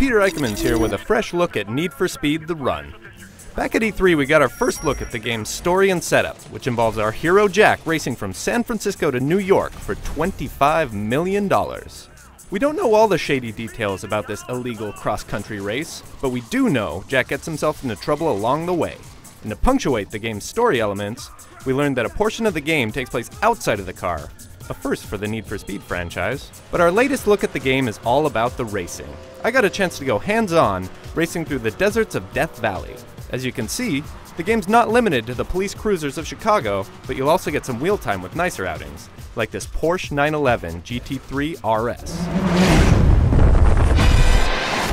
Peter Eichmann's here with a fresh look at Need for Speed: The Run. Back at E3, we got our first look at the game's story and setup, which involves our hero Jack racing from San Francisco to New York for $25 million. We don't know all the shady details about this illegal cross-country race, but we do know Jack gets himself into trouble along the way. And to punctuate the game's story elements, we learned that a portion of the game takes place outside of the car, a first for the Need for Speed franchise. But our latest look at the game is all about the racing. I got a chance to go hands-on, racing through the deserts of Death Valley. As you can see, the game's not limited to the police cruisers of Chicago, but you'll also get some wheel time with nicer outings, like this Porsche 911 GT3 RS.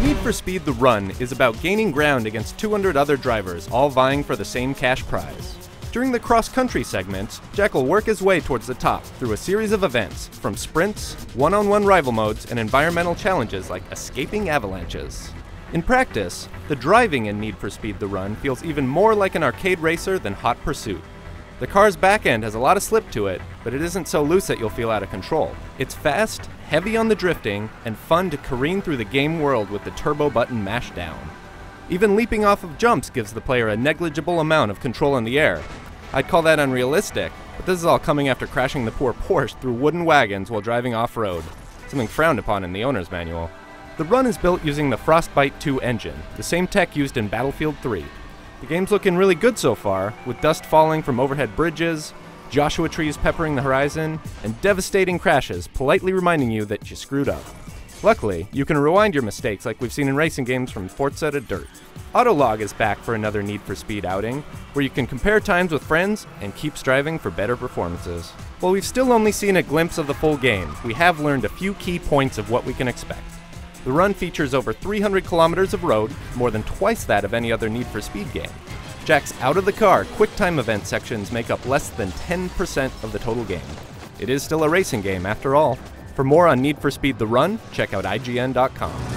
Need for Speed: The Run is about gaining ground against 200 other drivers, all vying for the same cash prize. During the cross-country segments, Jack will work his way towards the top through a series of events, from sprints, one-on-one rival modes, and environmental challenges like escaping avalanches. In practice, the driving in Need for Speed: The Run feels even more like an arcade racer than Hot Pursuit. The car's back end has a lot of slip to it, but it isn't so loose that you'll feel out of control. It's fast, heavy on the drifting, and fun to careen through the game world with the turbo button mashed down. Even leaping off of jumps gives the player a negligible amount of control in the air. I'd call that unrealistic, but this is all coming after crashing the poor Porsche through wooden wagons while driving off-road, something frowned upon in the owner's manual. The Run is built using the Frostbite 2 engine, the same tech used in Battlefield 3. The game's looking really good so far, with dust falling from overhead bridges, Joshua trees peppering the horizon, and devastating crashes politely reminding you that you screwed up. Luckily, you can rewind your mistakes like we've seen in racing games from Forza to Dirt. Autolog is back for another Need for Speed outing, where you can compare times with friends and keep striving for better performances. While we've still only seen a glimpse of the full game, we have learned a few key points of what we can expect. The Run features over 300 kilometers of road, more than twice that of any other Need for Speed game. Jack's out-of-the-car quick-time event sections make up less than 10% of the total game. It is still a racing game after all. For more on Need for Speed: The Run, check out IGN.com.